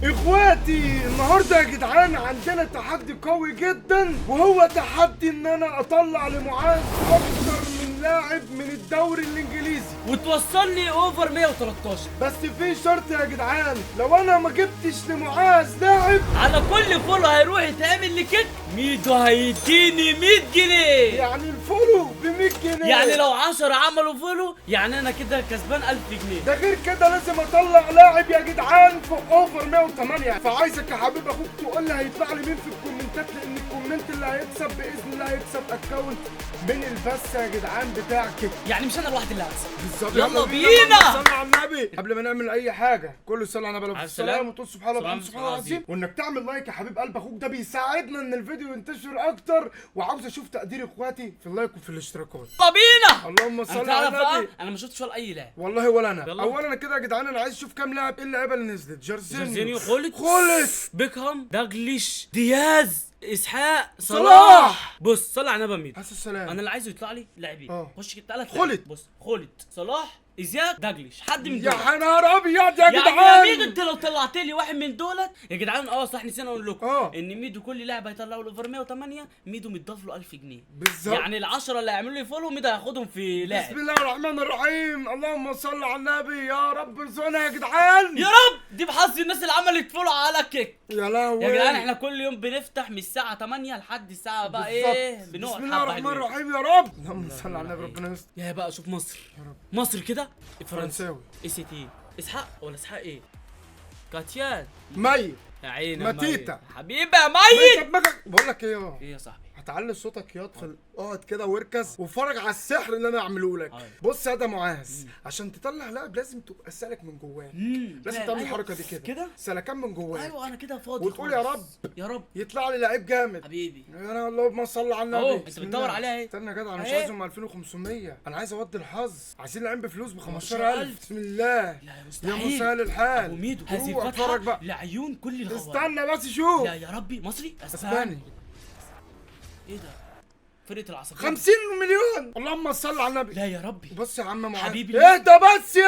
اخواتي النهارده يا جدعان عندنا تحدي قوي جدا، وهو تحدي ان انا اطلع لمعاذ اكتر من لاعب من الدوري الانجليزي وتوصلني اوفر 113. بس في شرط يا جدعان، لو انا ما جبتش لمعاذ لاعب على كل فولو هيروح يتعمل لي كيك، ميدو هيديني 100 جنيه. يعني الفولو ب 100 جنيه، يعني لو 10 عملوا فولو يعني انا كده كسبان 1000 جنيه. ده غير كده لازم اطلع لاعب يا جدعان في اوفر 108. فعايزك يا حبيب اخوك تقول لي هيطلع لي مين في الكومنتات، لان الكومنت اللي هيكسب باذن الله هيكسب اكونت من البث يا جدعان بتاعك. يعني مش انا لوحدي اللي هكسب. بالظبط، يلا بينا. صلي على النبي. قبل ما نعمل اي حاجه كله صلي على النبي. السلام وتقول سبحان الله وبحمده سبحان الله العظيم، وانك تعمل لايك يا حبيب قلب اخوك، ده بيساعدنا ان الفيديو ينتشر اكتر. وعاوز اشوف تقدير اخواتي في اللايك وفي الاشتراكات. بينا. اللهم صل على النبي. انا ما شفتش ولا اي لاعب والله ولا انا. يلا. اولا كده يا جدعان انا عايز اشوف كام لاعب. ايه اللعيبه اللي نزلت؟ جورجينيو، خلت بيكهام، داجليش، دياز، اسحاق، صلاح. صلاح. بص صلي على النبي. عليه السلام. انا اللي عايزه يطلع لي لاعبين. خش كده 3 خلت. بص خلت، صلاح، ازياك، داجليش، حد من يا دول. نهار ابيض يا يعني جدعان. يا ميدو انت لو طلعت لي واحد من دولت يا جدعان. صح نسينا اقول لكم ان ميدو كل لاعب هيطلعوا له اوفر 108 ميدو متضاف له 1000 جنيه بالظبط. يعني ال10 اللي هيعملوا لي فولو ميدو هياخدهم في لاعب. بسم الله الرحمن الرحيم. اللهم صل على النبي. يا رب ارزقنا يا جدعان يا رب. دي بحظ الناس اللي عملت فولو على كيك. يا لهوي يا جدعان احنا كل يوم بنفتح من الساعه 8 لحد الساعه بقى ايه بنقعد. بسم الله الرحمن الرحيم. يا رب. اللهم صل على النبي. ربنا يستر. يا بقى شوف مصر. يا رب. مصر كده فرنساوي. اي سي تي. اسحاق ولا اسحاق ايه؟ كاتيان. ميت. يا عيني ماتيتا. حبيبي يا ميت. دماغك. بقول لك ايه ايه يا صاحبي؟ هتعلي صوتك ياض في اقعد كده واركز واتفرج على السحر اللي انا اعمله لك. بص يا ده معاذ، عشان تطلع لاعب لازم تبقى سالك من جواك. لازم تعمل الحركه دي كده سلكان من جواك. ايوه انا كده فاضي وتقول يا رب يا رب يطلع لي لعيب جامد حبيبي. انا اللهم صل على النبي. اهو انت بتدور عليها ايه؟ استنى يا جدع انا مش عايزهم 2500. انا عايز اودي الحظ. عايزين لعيب بفلوس ب 15000. بسم الله. لا يا يا مسهل الحال. ابو ميدو هذه الفتحه لعيون كل الخبر. استنى بس شوف. لا يا ربي مصري اسباني. ايه ده؟ فرقه العصافير 50 مليون. اللهم صل على النبي. لا يا ربي. بص يا عم معاذ حبيبي اهدى بس يا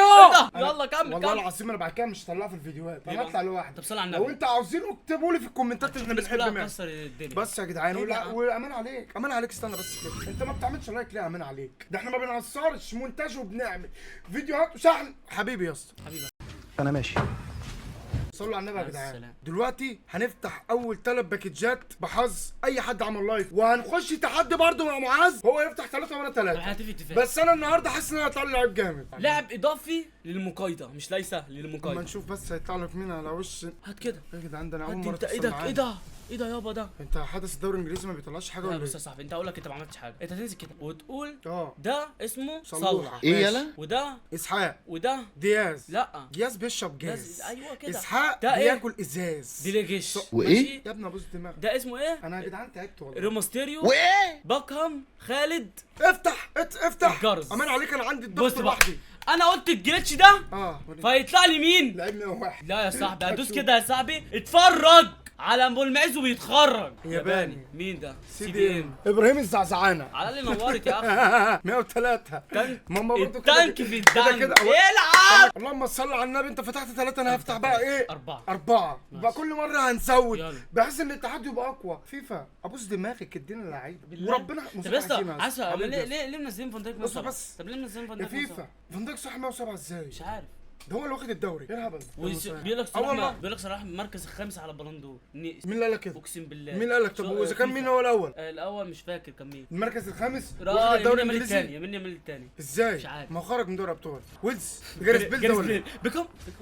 يلا كمل. والله العظيم انا بعد كده مش هطلعها في الفيديوهات، انا هطلع لوحدي. طب صل على النبي. لو انت عاوزينه اكتبوا لي في الكومنتات احنا بنحب الدنيا. بس يا جدعان وامان عليك امان عليك. استنى بس كده، انت ما بتعملش لايك ليه؟ امان عليك. ده احنا ما بنعصرش مونتاج وبنعمل فيديوهات وشحن. حبيبي يا اسطى حبيبي انا ماشي. صلوا على النبي يا جدعان. دلوقتي هنفتح اول 3 باكجات بحظ اي حد عمل لايف، وهنخش تحدي برضه مع معاذ. هو يفتح 3 وانا 3. بس انا النهارده حاسس ان انا هيطلع لي لعيب جامد. لاعب اضافي للمقايضه مش ليس اما للمقايضه. نشوف بس هيطلع لك مين على وش. هات كده يا جدعان ده انا اول مره. انت ايدك ايه ده؟ ايه ده يابا ده؟ انت حدث الدوري الانجليزي ما بيطلعش حاجه ولا بص ايه؟ يا صاحبي انت اقول لك انت ما عملتش حاجه. انت تنزل كده وتقول اه ده اسمه صلوح. ايه يلا؟ وده اسحاق. وده دياز. لا دياز بيشرب جاز. ايوه كده. اسحاق ده ايه؟ بياكل ازاز. ديليجيش. وايه؟ يا ابني ابوس دماغك. ده اسمه ايه؟ انا يا جدعان تعبت والله. روماستيريو وايه؟ باكهام، خالد. افتح افتح الجرس. امان عليك انا عندي بص الضغط بقى لوحدي. انا قلت الجليتش ده فيطلع لي مين؟ لعيب 101. لا يا صاحبي هدوس كده يا صاحبي. اتفرج على ابو المعز وبيتخرج. ياباني. مين ده؟ سي ام ابراهيم الزعزعانه. على اللي نورت يا اخي. 103. ماما برضه التانك في الدنك. كده العب. اللهم صل على النبي. انت فتحت 3 انا هفتح بقى ايه؟ 4 بقى كل مره هنزود يلا. بحيث ان التحدي يبقى اقوى. فيفا ابوس دماغك ادينا لعيبه وربنا. طب بس ليه منزلين فان دايك بص بس. طب ليه منزلين فان يا دايك فيفا فان دايك صح 107 ازاي؟ مش عارف. ده هو اللي واخد الدوري. ايه الهبل؟ بيقول لك صلاح المركز الخامس على البلندور. مين اللي قال لك كده؟ اقسم بالله. مين اللي قال لك؟ طب واذا كان مين هو الاول؟ الاول مش فاكر كان مين. المركز الخامس واخد الدوري الانجليزي. يمين يمين الثاني ازاي؟ مش عارف. ما هو خرج من دوري ابطال. ويلز جاريث بيل ده ولا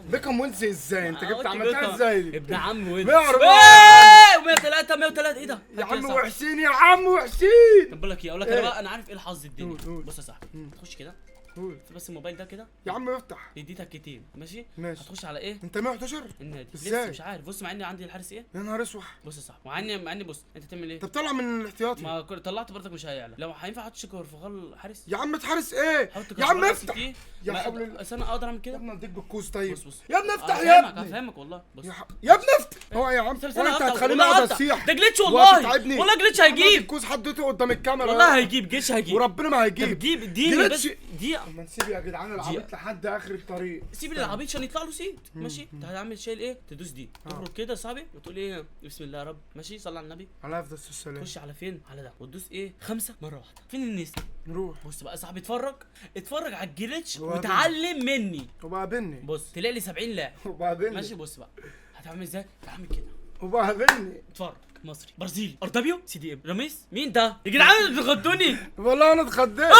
بيكم ويلز ازاي؟ انت جبت عملتها ازاي دي؟ ابن عم ويلز. 103 103 ايه ده؟ يا عم وحسين يا عم وحسين. طب بقول لك ايه اقول لك انا بقى انا عارف ايه الحظ الدنيا. بص يا صاحبي تخش كده في بس الموبايل ده كده يا عم افتح. اديتك كتير ماشي. هتخش على ايه؟ انت 111 النادي. ازاي؟ لسه مش عارف. بص مع اني عندي الحارس ايه؟ يا نهار اسوح. بص يا صاحبي مع اني بص انت تعمل ايه؟ طب طلع من الاحتياطي. ما طلعت برضك مش هيعلى. لو هينفع احط كرفغال حارس؟ يا عم تحارس ايه؟ يا عم افتح. يا حول الله. انا اقدر اعمل كده؟ يا ابني اديك بالكوز. طيب بص يا ابني افتح يا ابني. هفهمك والله. بص يا ابني افتح. هو يا عم انت هتخليني اقعد اسيح. ده جليتش والله. والله جليتش هيجيب. الكوز حطيته قدام الكاميرا. والله هيجيب جيش هيجيب. وربنا ما هيجيب. طب دي بس دي عم. اما نسيب يا جدعان العبيط لحد اخر الطريق. سيب العبيط عشان يطلع له سيد. ماشي انت هتعمل شايل ايه؟ تدوس دي تخرج كده يا صاحبي وتقول ايه؟ بسم الله يا رب. ماشي صلي على النبي على افضل السلام. تخش على فين؟ على ده وتدوس ايه؟ 5 مره واحده. فين الناس؟ نروح. بص بقى يا صاحبي اتفرج على الجليتش وبعدين؟ وتعلم مني. وبعدين بص تلاقي لي 70 لاعب. وبعدين ماشي بص بقى هتعمل ازاي؟ هتعمل كده. وبعدين اتفرج مصري برازيلي ار دبليو سي دي ام رميس. مين ده؟ يا جدعان بتغدوني. والله انا اتخضيت.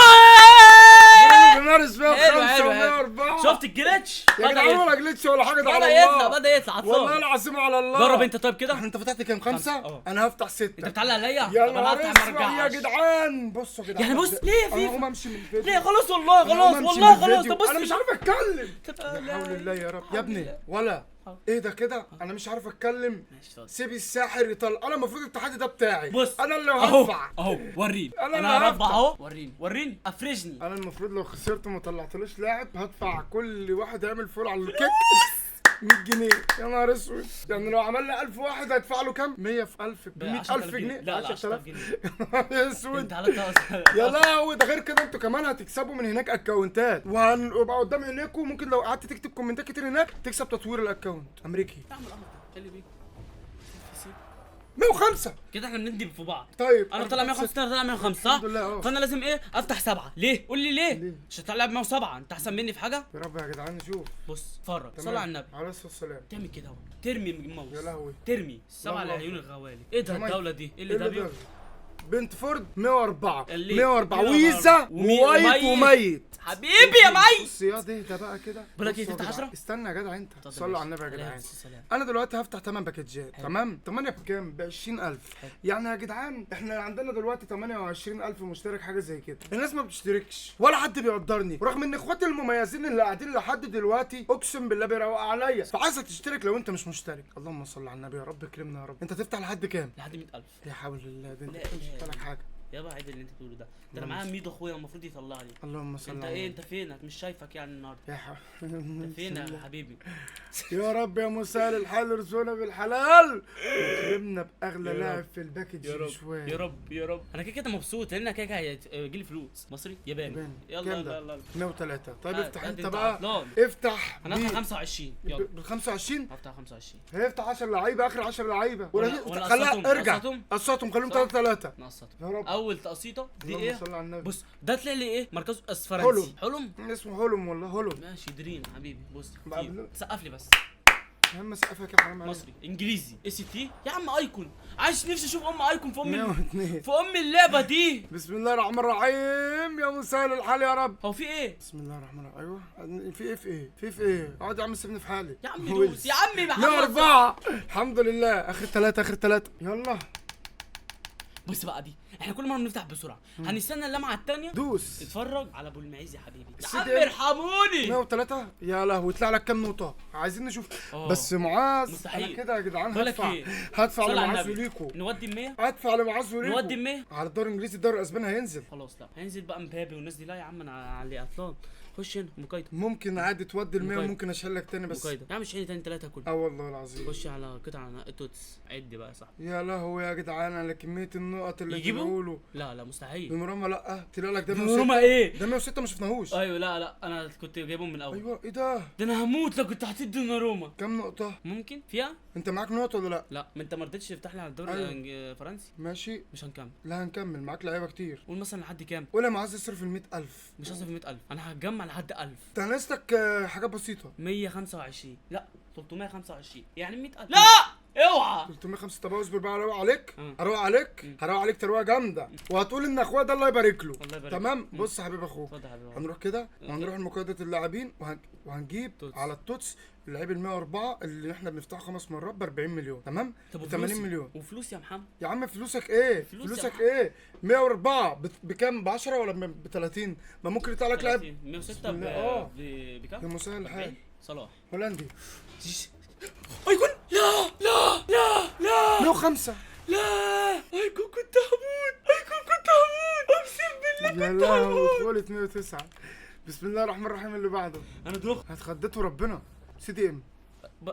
بنمارس فيها حلو 5 حلو و104. شفت الجليتش؟ يا جدعان ولا جليتش ولا حاجه، ده على بدأ يطلع الله. بدأ يطلع والله عطلان. العظيم على الله. جرب انت طيب كده. انت فتحت كام؟ 5؟ اه. انا هفتح 6. انت بتعلق عليا؟ يا طب انا نهار هفتح اسود ما يا ارجعش. جدعان. بصوا يا جدعان يعني بص ليه يا انا فيفا؟ هقوم امشي من الفيديو. ليه خلاص والله أنا هقوم خلاص أمشي والله من خلاص. الفيديو. طب بص انا مش عارف اتكلم. تبقى لا حول الله يا رب. يا الحمد ابني لله. ولا اه. ايه ده كده؟ انا مش عارف اتكلم. ماشي طيب. سيب الساحر يطلع. انا المفروض التحدي ده بتاعي. بص انا اللي اهو هدفع. اهو وريني. أنا اللي انا هربع هفتح. اهو. وريني افرجني. انا المفروض لو خسرت وما طلعتلوش لاعب هدفع كل واحد يعمل فول على الكيك 100 جنيه. يا نهار اسود. يعني لو عملنا 1000 واحد هيدفع له كام؟ 100 في 1000 ب 100000 جنيه. لا 10000 جنيه. يا نهار اسود. انت على يا لهوي. ده غير كده انتوا كمان هتكسبوا من هناك اكونتات وهنبقى قدام عينيكم. ممكن لو قعدت تكتب كومنتات كتير هناك تكسب تطوير الاكونت امريكي. اعمل امر خلي بيه 105. كده احنا بندي في بعض. طيب انا طالع 105 انت طالع 105 صح؟ الحمد لله اه. فانا لازم ايه؟ افتح 7 ليه؟ قول لي ليه؟ ليه؟ عشان تلعب 107 انت احسن مني في حاجه؟ يا رب يا جدعان نشوف. بص اتفرج تمام. صلي على النبي. عليه الصلاه والسلام. تعمل كده اهو ترمي الماوس. يا لهوي. ترمي 7 الله العيون الغوالي. ايه ده تمام. الدوله دي؟ ايه ايه اللي اللي ده؟ ده؟ بنت فورد 104 اللي 104 104. ويزا ووايت وميت. حبيبي يا مي. بص يا ده بقى كده. بقول لك ايه بصوا يا تفتح جدعان. 10؟ استنى يا جدع انت. اتفضل صلوا يا على النبي يا باشا. عليه جدعان. السلام. انا دلوقتي هفتح 8 باكجات. حلو. تمام 8 بكام؟ ب 20000. حلو. يعني يا جدعان احنا عندنا دلوقتي 28000 مشترك حاجه زي كده. الناس ما بتشتركش ولا حد بيقدرني رغم ان اخواتي المميزين اللي قاعدين لحد دلوقتي اقسم بالله بيروقوا عليا. فعايزك تشترك لو انت مش مشترك. اللهم صل على النبي. يا رب اكرمنا يا رب. انت تفتح لحد كام؟ لحد 100000. يا حول الله. ده انت لا مش إله لك حاجه. يابا عيد اللي انت بتقوله ده انا معايا ميدو اخويا المفروض يطلع لي. اللهم صل انت على ايه النبي. انت فينك مش شايفك يعني النهارده. يا انت فين يا حبيبي؟ يا رب يا مسهل الحال ارزقنا بالحلال وكرمنا باغلى يا لاعب رب. في الباكج يا رب شويه. يا رب يا رب. انا كده كده مبسوط لان كده هيجي لي فلوس مصري ياباني. ياباني. يلا كام يلا ده؟ يلا 103. طيب لا، افتح لا، انت انت بقى. عطلان. افتح انا هفتح 25 يلا ب 25. هفتح 25 هيفتح 10 لعيبه اخر 10 لعيبه ولا خليها قسطهم؟ ارجع قسطهم؟ قسطهم خليهم صح. 3 3. نقصته يا رب. اول تقسيطه دي اللهم ايه؟ صل على النبي. بص ده طلع لي ايه؟ مركزه حلم. فرنسي حلم. اسمه هولم والله هولم. ماشي درين حبيبي بص بعد كتير. له. سقف لي بس. يا عم سقفك يا حرام عليك. مصري انجليزي اي سي تي يا عم ايكون. عايش نفسي اشوف ايكون في 102. في اللعبه دي. بسم الله الرحمن الرحيم. يا مسهل الحال يا رب. هو في ايه؟ بسم الله الرحمن الرحيم. ايوه في ايه في ايه اقعد يا عم سيبني في حالي يا عم دوس يا عمي محمد. 104. الحمد لله. اخر 3 يلا بص بقى دي احنا كل مره بنفتح بسرعه هنستنى اللمعه الثانيه. دوس. اتفرج على ابو المعيز يا حبيبي. يا السي عم دي ام. ارحموني. 103. يا لهوي يطلع لك كام نقطة؟ عايزين نشوف. بس معاذ مستحيل. انا كده يا جدعان بقول لك هدفع. ايه؟ هدفع صل على لمعاذ النبي. وليكو. نودي ب 100. هدفع لمعاذ وليكو. نودي ب 100. على الدوري الانجليزي الدوري الاسباني هينزل. خلاص لا هينزل بقى مبابي والناس دي. لا يا عم انا علي عطلان. خش هنا مقايضه. ممكن عادي تودي ال 100 مقايضة. وممكن اشيل لك تاني بس. مقايضه يا عم شيل تاني 3 كله. اه والله العظيم. خش على قطعه نقي توتس عد بقى يا صاحبي. يا لهوي يا جدعان على كمية النقط اللي يجيبوا؟ بيقولوا. لا مستحيل. المرمى لا طلع لك ده دوناروما ايه؟ ده 106 ما شفناهوش. ايوه لا انا كنت جايبهم من الاول. ايوه ايه ده؟ ده انا هموت لو كنت حطيت دوناروما. كام نقطة؟ ممكن فيها؟ انت معاك نقط ولا لا؟ لا ما انت ما رضيتش تفتح لي على الدوري أيوة. الفرنسي. ماشي. مش هنكمل. لا هنكمل معاك لعيبة كتير. قول مثلا لحد كام؟ قول يا معاذ اصرف ال 100000. مش هصرف 100000 انا هتجمع لحد 1000. ده ناقصك حاجات بسيطة. 125 لا 325 يعني 100000. لا اوعى 305. طب اصبر بقى اروق عليك. اه. هروق عليك ترويقه جامده وهتقول ان اخويا ده الله يبارك له. الله يبارك تمام. له. بص يا حبيب اخوك اتفضل يا حبيبي. هنروح كده وهنروح لمقايضه اللاعبين وهنجيب توتس. على التوتس اللعيب ال 104 اللي احنا بنفتحه 5 مرات ب 40 مليون. تمام. طب ب 80 وفلوسي؟ مليون. وفلوس يا محمد. يا عم فلوسك ايه؟ فلوس يا فلوسك محمد. ايه؟ 104 بكام؟ ب 10 ولا ب 30؟ ما ممكن يطلع لك لاعب 106 بسم الله. اه. بكام؟ يا مسهل الحال. صلاح هولندي. ايكون لا 105. لا ايكون كنت هموت اقسم بالله يا لهوي خولت 109. بسم الله الرحمن الرحيم. اللي بعده انا دغ هتخدته ربنا. سي دي ام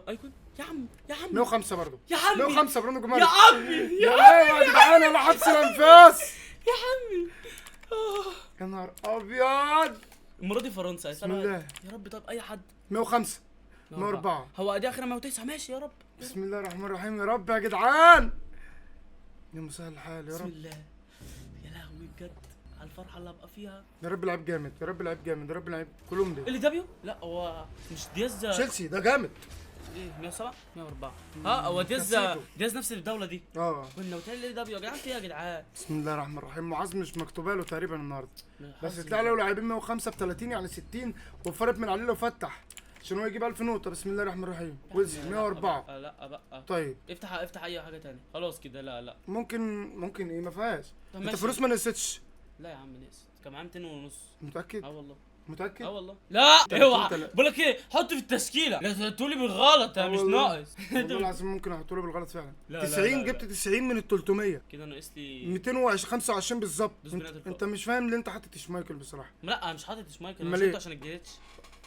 ايكون يا عم 105 برضه. يا عمي 105 برونو جمال. يا عمي يا لهوي يا جدعان انا حبس الانفاس. يا عمي يا نهار ابيض. المره دي فرنسا. بسم الله. يا رب. طب اي حد. 105 104. هو ادي اخرها 109. ماشي يا رب. بسم الله الرحمن الرحيم. يا رب يا جدعان، يا مسهل الحال يا بسم رب. الله. يا لهوي بجد على الفرحه اللي هبقى فيها. يا رب لعيب جامد، يا رب لعيب جامد، يا رب لعيب كولومبيا. اللي دبليو. لا هو مش دياز. تشيلسي ده جامد. ايه 107 104. ها هو دياز. كاسيتو. دياز نفس الدوله دي. اه كنا وتاني اللي دبليو يا جدعان. في يا جدعان. بسم الله الرحمن الرحيم. معاذ مش مكتوبه له تقريبا النهارده، بس حظي. تلاقي له لاعبين 105 ب 30 يعني 60، وفرق من عليه لو فتح عشان هو يجيب 1000 نقطه. بسم الله الرحمن الرحيم. وزي 104. لا بقى. طيب افتح اي حاجه تاني خلاص كده. لا ممكن ايه ما فيهاش. طب انت ماشي. فلوس ما نسيتش. لا يا عم ناس كان معاه 200 ونص. متاكد؟ اه والله. متاكد؟ اه والله. لا اوعى. لا. بقول لك ايه، حط في التشكيله. لا تقولي بالغلط انا مش والله. ناقص. والله العظيم ممكن احط له بالغلط فعلا. لا، لا، 90 لا، جبت لا. 90 من ال 300. كده ناقص لي. 225 بالظبط. دوس بنات الفوق. انت مش فاهم ليه انت حاطط شمايكل بصراحه. لا انا مش حاطط شمايكل. انا امال شلته ايه؟ عشان الجليتش.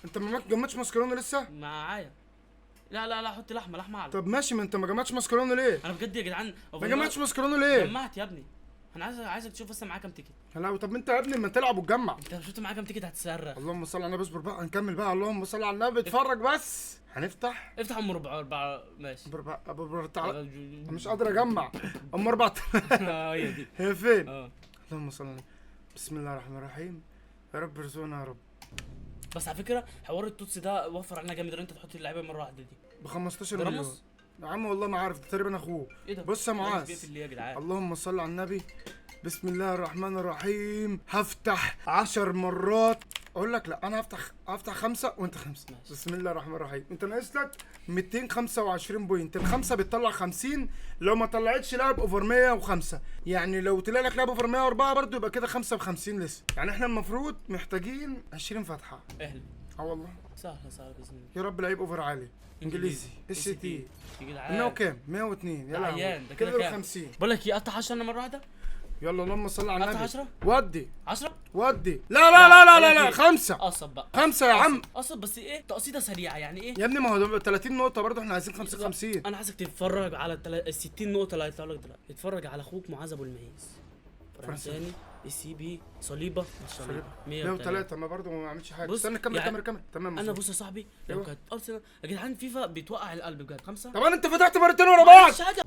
انت ما جمعتش ماسكرونه لسه؟ معايا. لا حط لحمه على. طب ماشي، ما انت ما جمعتش ماسكرونه ليه؟ انا بجد يا جدعان. ما جمعتش ماسكرونه ليه؟ جمعت يا ابني. انا عايزك تشوف بس معايا كام تيكت. لا طب انت يا ابني ما تلعب وتجمع. انت لو شفت معايا كام تيكت هتتصرخ. اللهم صل على النبي. اصبر بقى هنكمل بقى. اللهم صل على النبي. اتفرج بس. هنفتح افتح ام ربع ماشي. مش قادر اجمع. ام 4. هي دي. هي فين؟ اه اللهم صل على النبي. بسم الله الرحمن الرحيم. يا رب ارزقنا يا رب. بس على فكره حوار التوتس ده وفر علينا جامد. انت تحط اللعيبه مره واحده دي ب 15 ده مليون. راموس؟ يا عم والله ما عارف، ده تقريبا اخوه. ايه ده؟ بص يا معاذ. بيقفل ليه يا جدعان؟ اللهم صل على النبي. بسم الله الرحمن الرحيم. هفتح 10 مرات. اقول لك لا، انا هفتح 5 وانت 5. ماشي. بسم الله الرحمن الرحيم. انت ناقص لك 225 بوينت. الخمسه بتطلع 50. لو ما طلعتش لاعب اوفر 105، يعني لو طلع لك لاعب اوفر 104 برضه يبقى كده 5 ب 50 لسه. يعني احنا المفروض محتاجين 20 فتحه. اهلا. اه والله. سهله باذن الله. يا رب لعيب اوفر عالي. انجليزي اس تي. يا جدعان 100 وكام؟ 102. يلا عيان ده كده كده كام؟ 50. بقول لك ايه، قطع 10 انا مره واحده. يلا اللهم صل على قطع النبي. 10 ودي 10. ودي. لا 5. قصب بقى. 5 يا عم. قصب بس ايه تقصيده سريعه يعني ايه. يا ابني ما هو ده 30 نقطة برضه، احنا عايزين 55. انا عايزك تتفرج على ال 60 نقطه اللي هيطلعوا لك دلوقتي. اتفرج على اخوك معاذ ابو المعيز. فرنساني السي بي صليبه مش صليبه 103. ما برضه ما عملش حاجة. بص، استنى كمل يعني كمل. تمام. انا بص يا صاحبي لو أيوة. كانت ارسنال يا جدعان فيفا بيتوقع القلب بجد. 5. طب انت فتحت مرتين ورا بعض. مش حاجه.